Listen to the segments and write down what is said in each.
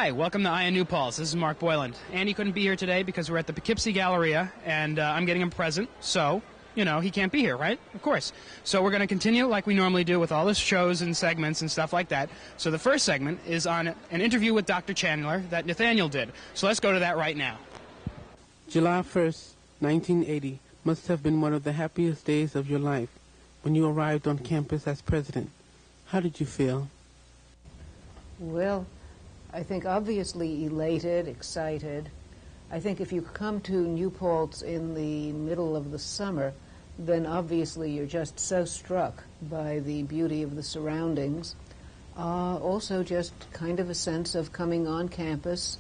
Hi, welcome to INU Paltz. This is Mark Boyland. Andy couldn't be here today because we're at the Poughkeepsie Galleria, and I'm getting him a present, so, you know, he can't be here, right? Of course. So we're going to continue like we normally do with all the shows and segments and stuff like that. So the first segment is on an interview with Dr. Chandler that Nathaniel did. So let's go to that right now. July 1st, 1980 must have been one of the happiest days of your life when you arrived on campus as president. How did you feel? Well, I think obviously elated, excited. I think if you come to New Paltz in the middle of the summer, then obviously you're just so struck by the beauty of the surroundings. Also just kind of a sense of coming on campus,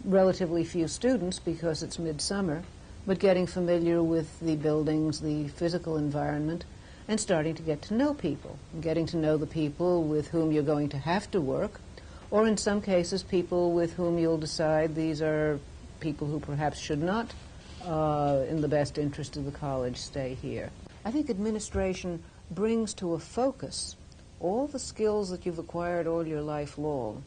relatively few students because it's midsummer, but getting familiar with the buildings, the physical environment, and starting to get to know people, getting to know the people with whom you're going to have to work, or in some cases people with whom you'll decide these are people who perhaps should not, in the best interest of the college, stay here. I think administration brings to a focus all the skills that you've acquired all your life long.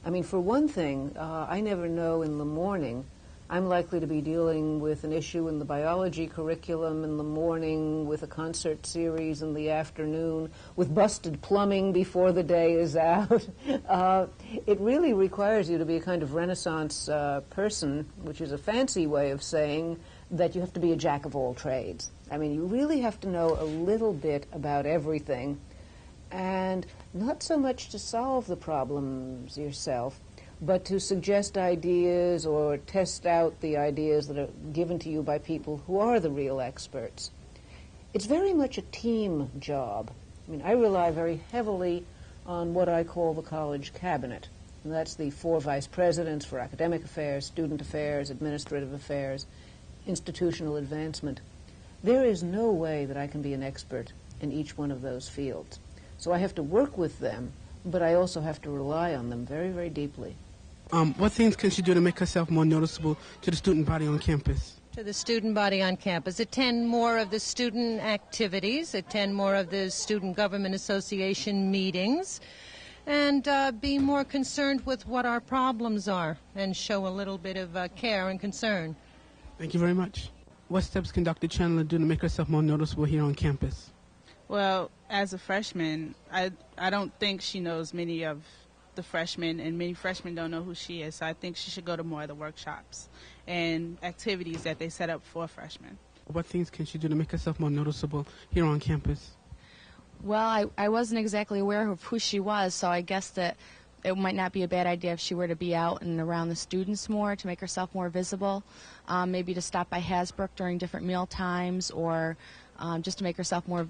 I mean, for one thing, I never know in the morning. I'm likely to be dealing with an issue in the biology curriculum in the morning, with a concert series in the afternoon, with busted plumbing before the day is out. It really requires you to be a kind of Renaissance person, which is a fancy way of saying that you have to be a jack of all trades. I mean, you really have to know a little bit about everything, and not so much to solve the problems yourself, but to suggest ideas or test out the ideas that are given to you by people who are the real experts. It's very much a team job. I mean, I rely very heavily on what I call the college cabinet. And that's the 4 vice presidents for academic affairs, student affairs, administrative affairs, institutional advancement. There is no way that I can be an expert in each one of those fields. So I have to work with them, but I also have to rely on them very, very deeply. What things can she do to make herself more noticeable to the student body on campus? To the student body on campus. Attend more of the student activities, attend more of the Student Government Association meetings, and be more concerned with what our problems are and show a little bit of care and concern. Thank you very much. What steps can Dr. Chandler do to make herself more noticeable here on campus? Well, as a freshman, I don't think she knows many of the freshmen, and many freshmen don't know who she is, so I think she should go to more of the workshops and activities that they set up for freshmen. What things can she do to make herself more noticeable here on campus? Well, I wasn't exactly aware of who she was, so I guess that it might not be a bad idea if she were to be out and around the students more to make herself more visible, maybe to stop by Hasbrook during different meal times, or just to make herself more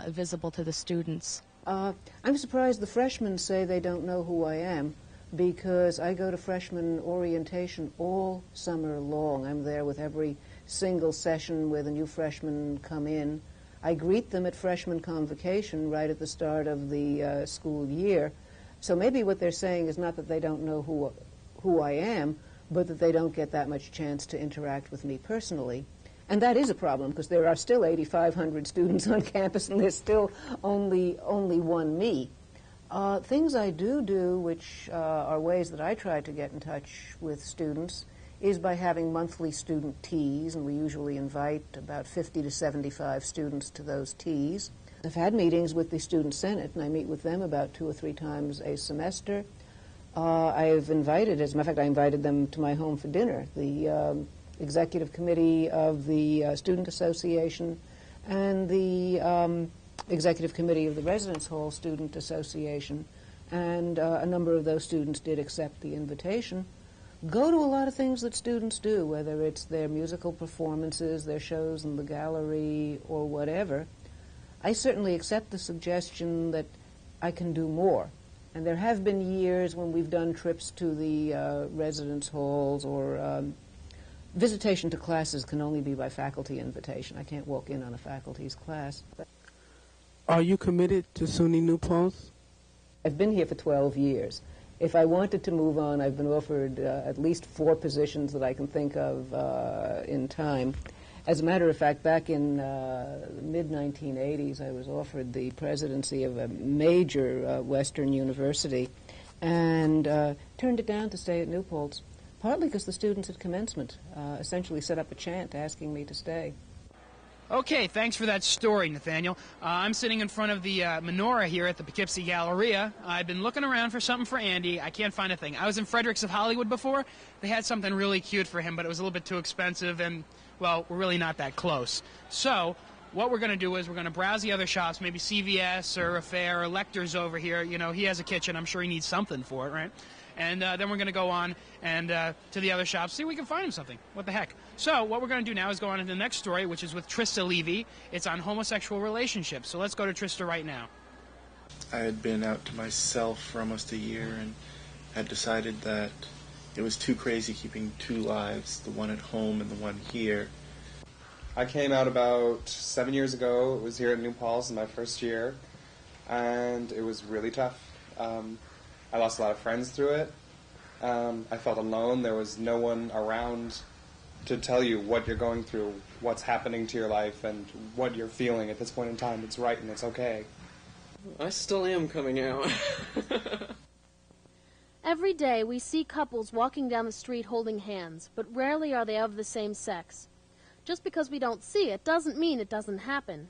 visible to the students. I'm surprised the freshmen say they don't know who I am, because I go to freshman orientation all summer long. I'm there with every single session where the new freshmen come in. I greet them at freshman convocation right at the start of the school year. So maybe what they're saying is not that they don't know who I am, but that they don't get that much chance to interact with me personally. And that is a problem, because there are still 8,500 students on campus, and there's still only one me. Things I do, which are ways that I try to get in touch with students, is by having monthly student teas, and we usually invite about 50 to 75 students to those teas. I've had meetings with the Student Senate, and I meet with them about 2 or 3 times a semester. I've invited, as a matter of fact, I invited them to my home for dinner. The Executive Committee of the Student Association and the Executive Committee of the Residence Hall Student Association, and a number of those students did accept the invitation. Go to a lot of things that students do, whether it's their musical performances, their shows in the gallery, or whatever. I certainly accept the suggestion that I can do more. And there have been years when we've done trips to the residence halls, or visitation to classes can only be by faculty invitation. I can't walk in on a faculty's class. Are you committed to SUNY New Paltz? I've been here for 12 years. If I wanted to move on, I've been offered at least 4 positions that I can think of in time. As a matter of fact, back in the mid-1980s, I was offered the presidency of a major Western university, and turned it down to stay at New Paltz, partly because the students at commencement essentially set up a chant asking me to stay. Okay, thanks for that story, Nathaniel. I'm sitting in front of the menorah here at the Poughkeepsie Galleria. I've been looking around for something for Andy. I can't find a thing. I was in Fredericks of Hollywood before. They had something really cute for him, but it was a little bit too expensive, and, well, we're really not that close. So what we're going to do is we're going to browse the other shops, maybe CVS or Affair or Lecter's over here. You know, he has a kitchen. I'm sure he needs something for it, right? And then we're going to go on and to the other shops, see if we can find him something. What the heck? So what we're going to do now is go on to the next story, which is with Trista Levy. It's on homosexual relationships. So let's go to Trista right now. I had been out to myself for almost a year and had decided that it was too crazy keeping two lives, the one at home and the one here. I came out about 7 years ago. It was here at New Paltz in my first year, and it was really tough. I lost a lot of friends through it. I felt alone. There was no one around to tell you what you're going through, what's happening to your life, and what you're feeling at this point in time. It's right and it's okay. I still am coming out. Every day we see couples walking down the street holding hands, but rarely are they of the same sex. Just because we don't see it doesn't mean it doesn't happen.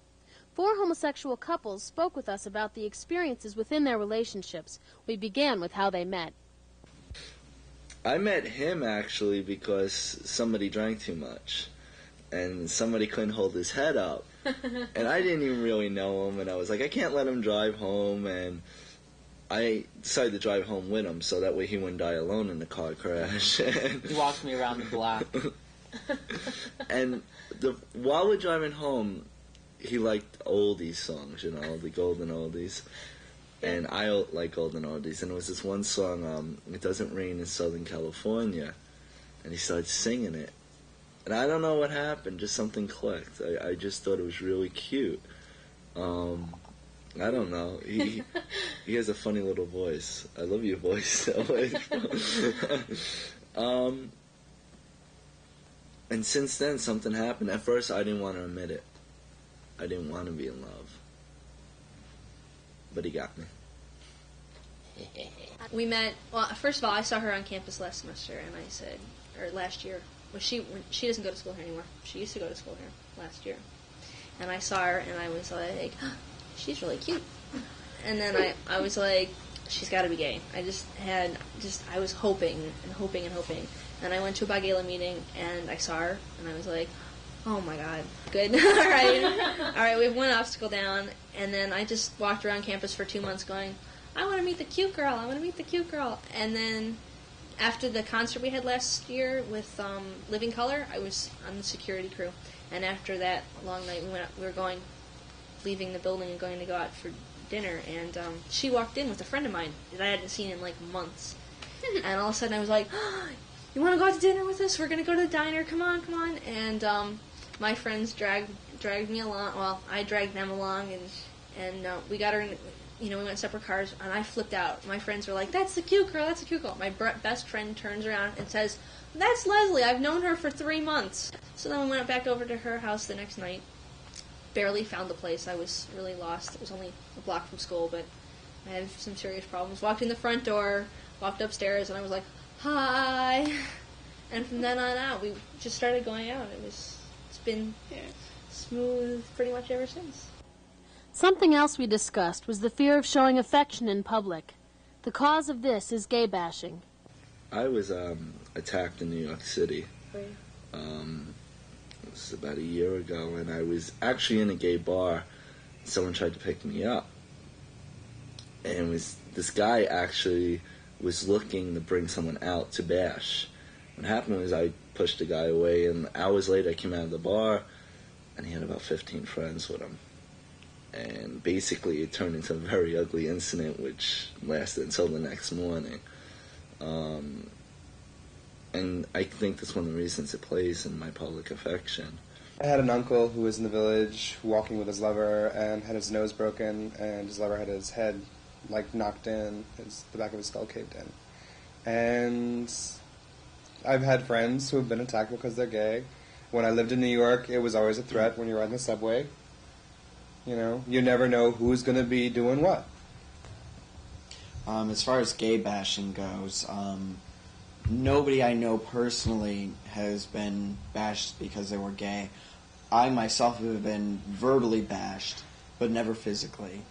4 homosexual couples spoke with us about the experiences within their relationships. We began with how they met. I met him actually because somebody drank too much and somebody couldn't hold his head up. And I didn't even really know him, and I was like, I can't let him drive home, and I decided to drive home with him so that way he wouldn't die alone in the car crash. He walked me around the block. And while we're driving home, he liked oldies songs, you know, the golden oldies. And I like golden oldies. And it was this one song, It Doesn't Rain in Southern California. And he started singing it. And I don't know what happened, just something clicked. I just thought it was really cute. I don't know. He has a funny little voice. I love your voice. And since then, something happened. At first, I didn't want to admit it. I didn't want to be in love. But he got me. We met, well, first of all, I saw her on campus last semester, and I said, or last year. Well, she doesn't go to school here anymore. She used to go to school here last year. And I saw her, and I was like, oh, she's really cute. And then I was like, she's got to be gay. I was hoping and hoping and hoping. And I went to a Bi Gala meeting, and I saw her, and I was like, oh my God, good. All right, we have one obstacle down, and then I just walked around campus for 2 months going, I want to meet the cute girl, I want to meet the cute girl. And then after the concert we had last year with Living Color, I was on the security crew. And after that long night, we were leaving the building and going to go out for dinner, and she walked in with a friend of mine that I hadn't seen in like months. And all of a sudden I was like, oh, you want to go out to dinner with us? We're going to go to the diner, come on. And my friends dragged me along. Well, I dragged them along, and we got her in, we went separate cars, and I flipped out. My friends were like, that's the cute girl, that's the cute girl. My best friend turns around and says, that's Leslie, I've known her for 3 months. So then we went back over to her house the next night. Barely found the place. I was really lost. It was only a block from school, but I had some serious problems. Walked in the front door, walked upstairs, and I was like, hi. And from then on out, we just started going out. It's been smooth pretty much ever since. Something else we discussed was the fear of showing affection in public. The cause of this is gay bashing. I was attacked in New York City. It was about a year ago, and I was actually in a gay bar. Someone tried to pick me up. And this guy actually was looking to bring someone out to bash. What happened was I pushed the guy away, and hours later I came out of the bar, and he had about 15 friends with him. And basically it turned into a very ugly incident, which lasted until the next morning. And I think that's one of the reasons it plays in my public affection. I had an uncle who was in the village walking with his lover and had his nose broken, and his lover had his head knocked in, the back of his skull caved in. And I've had friends who have been attacked because they're gay. When I lived in New York, it was always a threat when you're riding the subway. You never know who's going to be doing what. As far as gay bashing goes, nobody I know personally has been bashed because they were gay. I myself have been verbally bashed, but never physically.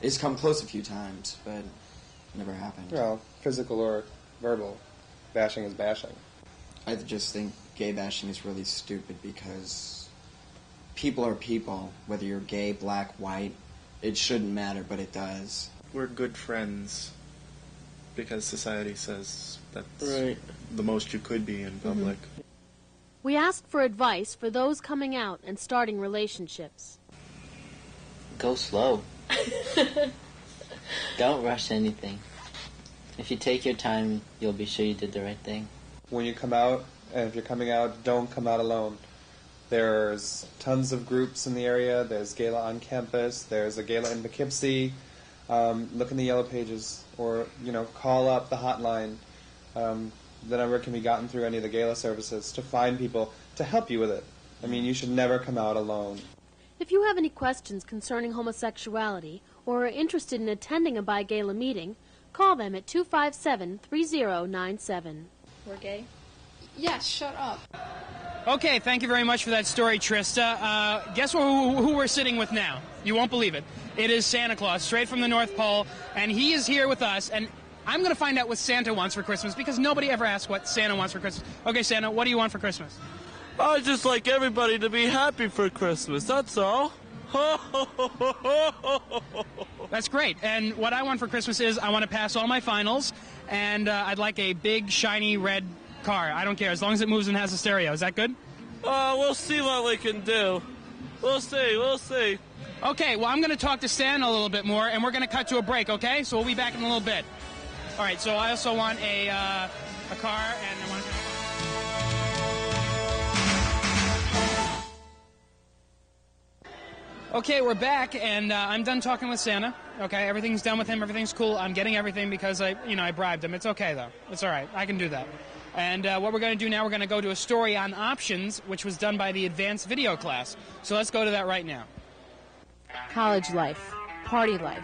It's come close a few times, but never happened. Well, physical or verbal, bashing is bashing. I just think gay bashing is really stupid because people are people, whether you're gay, black, white. It shouldn't matter, but it does. We're good friends because society says that's right. the most you could be in public. We ask for advice for those coming out and starting relationships. Go slow. Don't rush anything. If you take your time, you'll be sure you did the right thing. When you come out, and if you're coming out, don't come out alone. There's tons of groups in the area. There's Gala on campus. There's a Gala in Poughkeepsie. Look in the yellow pages, or call up the hotline. The number can be gotten through any of the Gala services to find people to help you with it. I mean, you should never come out alone. If you have any questions concerning homosexuality or are interested in attending a bi-gala meeting, call them at 257-3097. We're gay? Yes, shut up. Okay, thank you very much for that story, Trista. Guess who we're sitting with now? You won't believe it. It is Santa Claus, straight from the North Pole, and he is here with us, and I'm going to find out what Santa wants for Christmas, because nobody ever asks what Santa wants for Christmas. Okay, Santa, what do you want for Christmas? I just like everybody to be happy for Christmas, that's all. That's great. And what I want for Christmas is I want to pass all my finals, and I'd like a big, shiny, red car. I don't care, as long as it moves and has a stereo. Is that good? We'll see what we can do. We'll see. Okay, well, I'm going to talk to Stan a little bit more, and we're going to cut to a break, okay? So we'll be back in a little bit. All right, so I also want a car, and I want to... Okay, we're back, and I'm done talking with Santa. Okay, everything's done with him. Everything's cool. I'm getting everything because I bribed him. It's okay, though. It's all right. I can do that. And what we're going to do now, we're going to go to a story on options, which was done by the advanced video class. So let's go to that right now. College life, party life.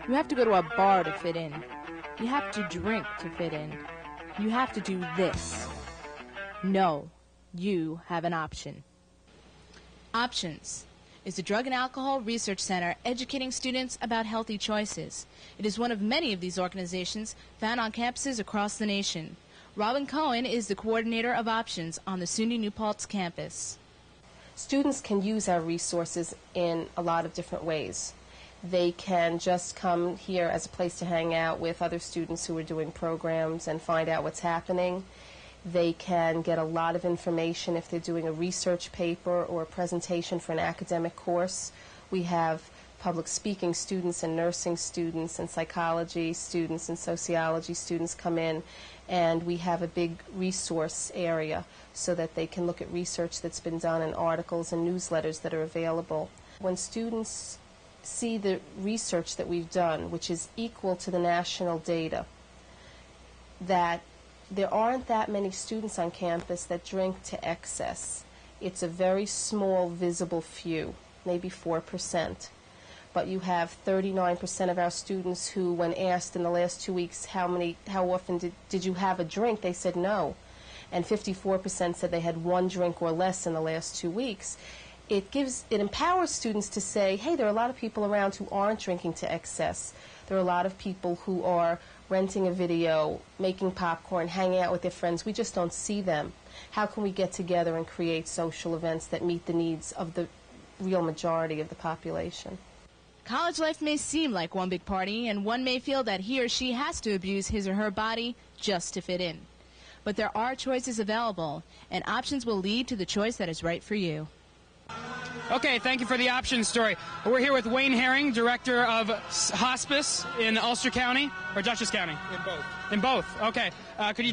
You have to go to a bar to fit in. You have to drink to fit in. You have to do this. No, you have an option. Options is the Drug and Alcohol Research Center educating students about healthy choices. It is one of many of these organizations found on campuses across the nation. Robin Cohen is the coordinator of Options on the SUNY New Paltz campus. Students can use our resources in a lot of different ways. They can just come here as a place to hang out with other students who are doing programs and find out what's happening. They can get a lot of information if they're doing a research paper or a presentation for an academic course. We have public speaking students and nursing students and psychology students and sociology students come in, and we have a big resource area so that they can look at research that's been done in articles and newsletters that are available. When students see the research that we've done, which is equal to the national data, that there aren't that many students on campus that drink to excess. It's a very small, visible few, maybe 4%. But you have 39% of our students who, when asked in the last 2 weeks how often did you have a drink, they said no. And 54% said they had one drink or less in the last 2 weeks. It empowers students to say, hey, there are a lot of people around who aren't drinking to excess. There are a lot of people who are renting a video, making popcorn, hanging out with their friends. We just don't see them. How can we get together and create social events that meet the needs of the real majority of the population? College life may seem like one big party, and one may feel that he or she has to abuse his or her body just to fit in. But there are choices available, and Options will lead to the choice that is right for you. Okay, thank you for the options story. We're here with Wayne Herring, Director of Hospice in Ulster County, or Dutchess County? In both. In both, okay. Could you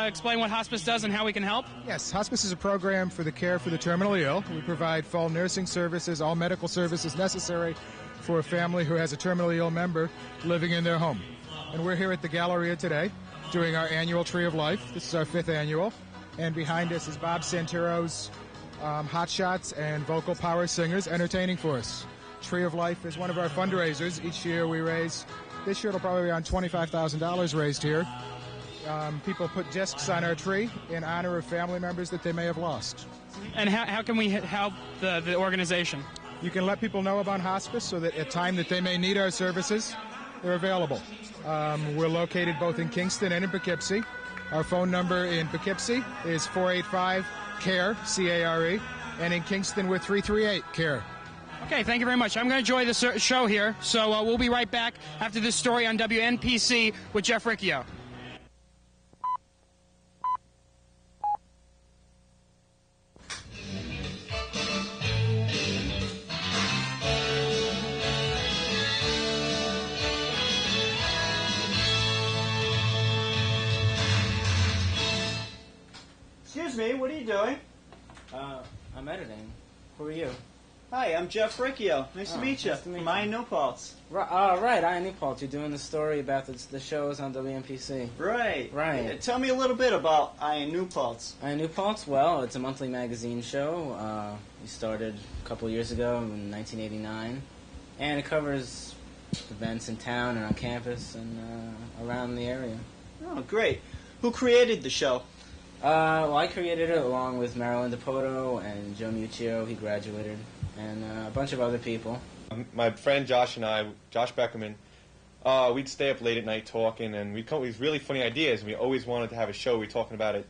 explain what hospice does and how we can help? Yes, hospice is a program for the care for the terminally ill. We provide full nursing services, all medical services necessary for a family who has a terminally ill member living in their home. And we're here at the Galleria today doing our annual Tree of Life. This is our 5th annual. And behind us is Bob Santero's Hot Shots and vocal power singers entertaining for us. Tree of Life is one of our fundraisers. Each year we raise This year it'll probably be around $25,000 raised here. People put discs on our tree in honor of family members that they may have lost. And how can we help the organization? You can let people know about hospice so that at time that they may need our services, they're available. We're located both in Kingston and in Poughkeepsie. Our phone number in Poughkeepsie is 485-CARE, C-A-R-E, and in Kingston we're 338-CARE. Okay, thank you very much. I'm going to enjoy the show here, so we'll be right back after this story on WNPC with Jeff Riccio. Excuse me, what are you doing? I'm editing. Who are you? Hi, I'm Jeff Riccio. Nice to meet you. Nice to meet From I Knew Paltz. Right, I Knew Paltz. You're doing the story about the shows on WNPC. Right. Right. Yeah, tell me a little bit about I Knew Paltz. I Knew Paltz, well, it's a monthly magazine show. We started a couple years ago in 1989. And it covers events in town and on campus and around the area. Oh, great. Who created the show? Well, I created it along with Marilyn and Joe Muccio, he graduated, and a bunch of other people. My friend Josh and I, Josh Beckerman, we'd stay up late at night talking, and we'd come up with really funny ideas. We always wanted to have a show. We were talking about it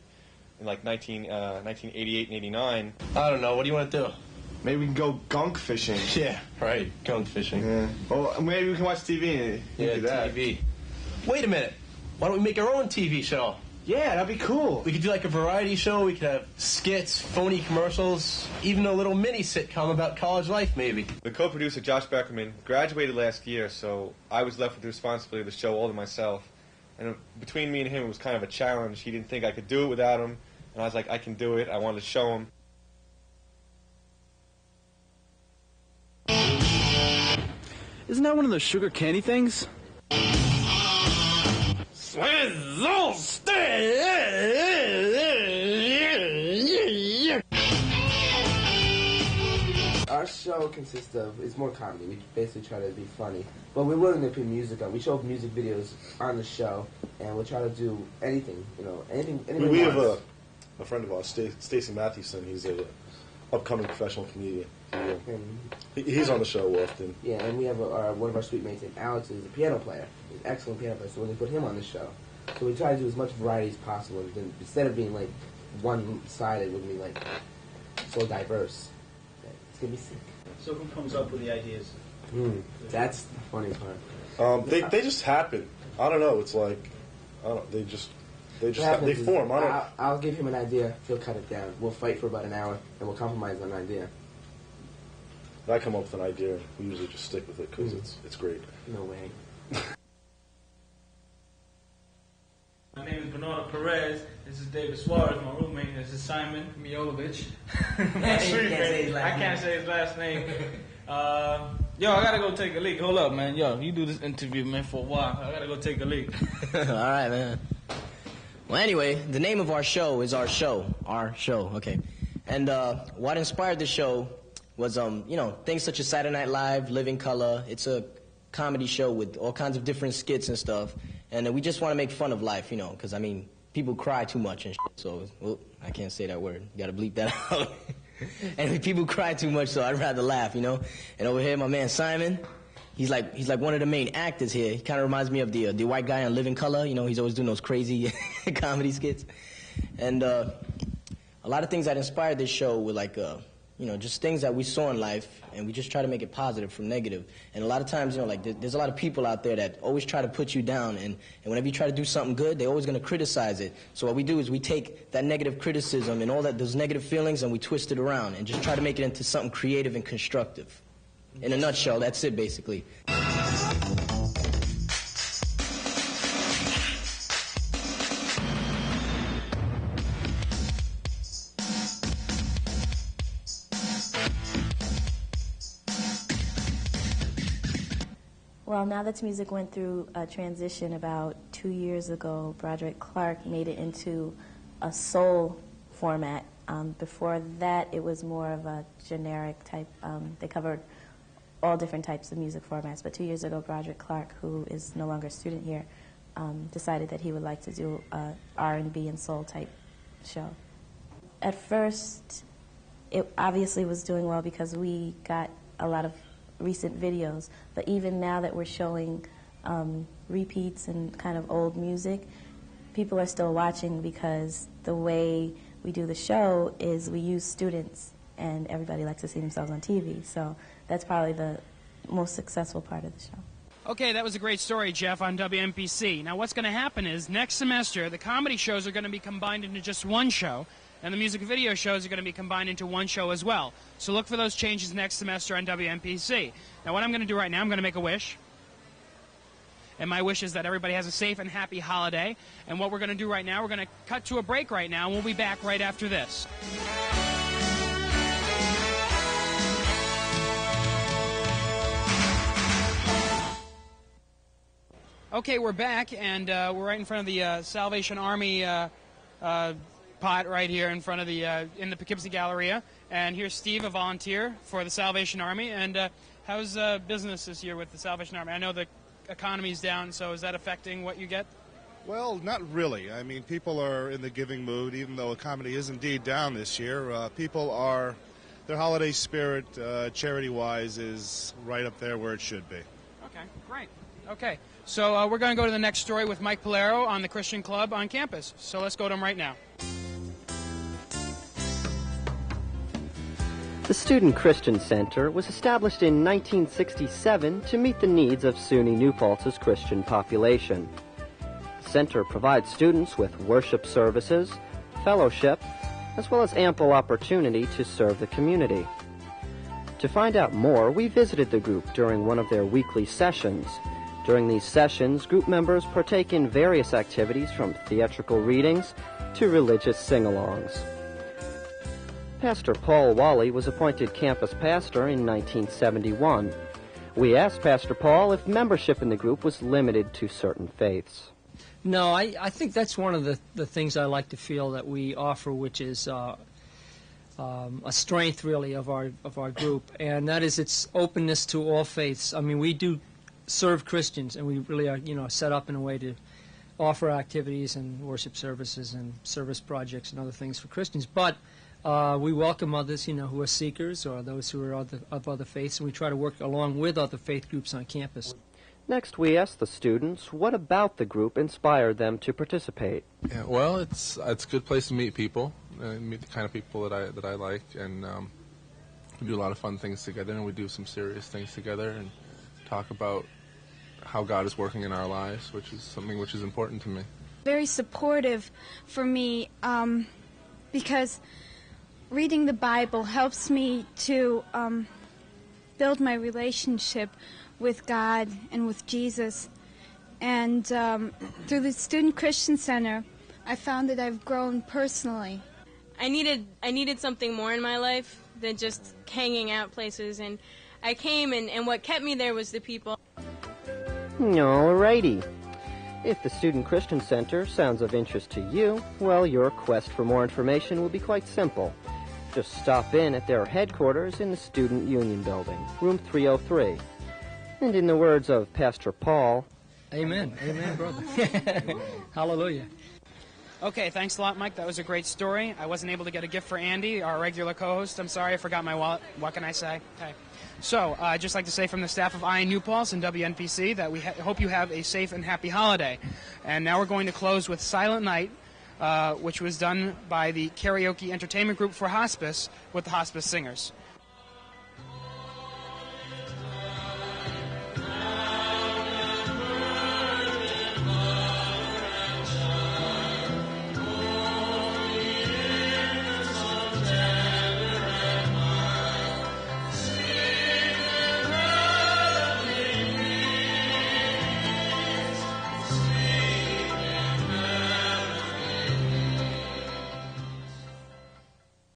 in like 1988 and 89. I don't know. What do you want to do? Maybe we can go gunk fishing. Yeah, right. Gunk fishing. Yeah. Well, maybe we can watch TV. Yeah, do that. TV. Wait a minute. Why don't we make our own TV show? Yeah, that'd be cool. We could do like a variety show. We could have skits, phony commercials, even a little mini sitcom about college life, maybe. The co-producer, Josh Beckerman, graduated last year, so I was left with the responsibility of the show all to myself. And between me and him, it was kind of a challenge. He didn't think I could do it without him, and I was like, I can do it. I wanted to show him. Isn't that one of those sugar candy things? Swizzle stick! Our show consists of, it's more comedy. We basically try to be funny. But we're willing to put music on. We show music videos on the show, and we'll try to do anything, anything. We have a friend of ours, Stacey Mathewson. He's a upcoming professional comedian. He's on the show often. Yeah, and we have one of our suite mates named Alex is a piano player. He's an excellent piano player, so when they put him on the show. So we try to do as much variety as possible. Instead of being like one-sided, we'll be like so diverse. It's going to be sick. So who comes up with the ideas? That's the funny part. They just happen. I don't know. It's like, they form. I'll give him an idea. He'll cut it down. We'll fight for about an hour, and we'll compromise on an idea. I come up with an idea, and we usually just stick with it because it's great. No way. My name is Bernardo Perez. This is David Suarez, my roommate. This is Simon Miolovic. I can't say his last name. Yo, I gotta go take a leak. Hold up, man. Yo, you do this interview, man, for a while. I gotta go take a leak. All right, man. Well, anyway, the name of our show is Our Show. Our Show, okay. And what inspired the show was, things such as Saturday Night Live, Living Color. It's a comedy show with all kinds of different skits and stuff. And we just want to make fun of life, because, people cry too much and shit. So, I can't say that word. You got to bleep that out. And people cry too much, so I'd rather laugh, And over here, my man Simon, he's like one of the main actors here. He kind of reminds me of the white guy on Living Color. He's always doing those crazy comedy skits. And a lot of things that inspired this show were like, just things that we saw in life, and we just try to make it positive from negative. And a lot of times, there's a lot of people out there that always try to put you down, and whenever you try to do something good, they're always going to criticize it. So what we do is we take that negative criticism and all those negative feelings, and we twist it around and just try to make it into something creative and constructive. In a nutshell, that's it, basically. Well, Now That's Music went through a transition about 2 years ago. Broderick Clark made it into a soul format. Before that, it was more of a generic type. They covered all different types of music formats. But 2 years ago, Broderick Clark, who is no longer a student here, decided that he would like to do a R&B and soul type show. At first, it obviously was doing well because we got a lot of recent videos. But even now that we're showing repeats and kind of old music, people are still watching because the way we do the show is we use students, and everybody likes to see themselves on TV. So that's probably the most successful part of the show. Okay, that was a great story, Jeff, on WNPC. Now, what's going to happen is next semester, the comedy shows are going to be combined into just one show, and the music video shows are going to be combined into one show as well. So look for those changes next semester on WNPC. Now, what I'm going to do right now, I'm going to make a wish. And my wish is that everybody has a safe and happy holiday. And what we're going to do right now, we're going to cut to a break right now, and we'll be back right after this. Okay, we're back, and we're right in front of the Salvation Army pot right here in front of the in the Poughkeepsie Galleria. And here's Steve, a volunteer for the Salvation Army. And how's business this year with the Salvation Army? I know the economy's down, so is that affecting what you get? Well, not really. I mean, people are in the giving mood, even though economy is indeed down this year. People are, their holiday spirit, charity-wise, is right up there where it should be. Okay, great. Okay, so we're going to go to the next story with Mike Piliero on the Christian Club on campus. So let's go to him right now. The Student Christian Center was established in 1967 to meet the needs of SUNY New Paltz's Christian population. The center provides students with worship services, fellowship, as well as ample opportunity to serve the community. To find out more, we visited the group during one of their weekly sessions. During these sessions, group members partake in various activities from theatrical readings to religious sing-alongs. Pastor Paul Wally was appointed campus pastor in 1971. We asked Pastor Paul if membership in the group was limited to certain faiths. No, I think that's one of the things I like to feel that we offer, which is a strength, really, of our group, and that is its openness to all faiths. I mean, we do serve Christians, and we really are, set up in a way to offer activities and worship services and service projects and other things for Christians, but we welcome others, who are seekers or those who are of other faiths, and we try to work along with other faith groups on campus. Next, we asked the students what about the group inspired them to participate. Yeah, well, it's a good place to meet people, meet the kind of people that I like, and we do a lot of fun things together, and we do some serious things together, and talk about how God is working in our lives, which is something which is important to me. Very supportive for me because reading the Bible helps me to build my relationship with God and with Jesus. And through the Student Christian Center, I found that I've grown personally. I needed something more in my life than just hanging out places, and I came, and what kept me there was the people. Alrighty. If the Student Christian Center sounds of interest to you, well, your quest for more information will be quite simple. Just stop in at their headquarters in the Student Union Building, room 303. And in the words of Pastor Paul, Amen. Amen, brother. Hallelujah. Okay, thanks a lot, Mike. That was a great story. I wasn't able to get a gift for Andy, our regular co-host. I'm sorry, I forgot my wallet. What can I say? Okay. So, I'd just like to say from the staff of I New Paltz and WNPC that we hope you have a safe and happy holiday. And now we're going to close with Silent Night, which was done by the Karaoke Entertainment Group for Hospice with the Hospice Singers.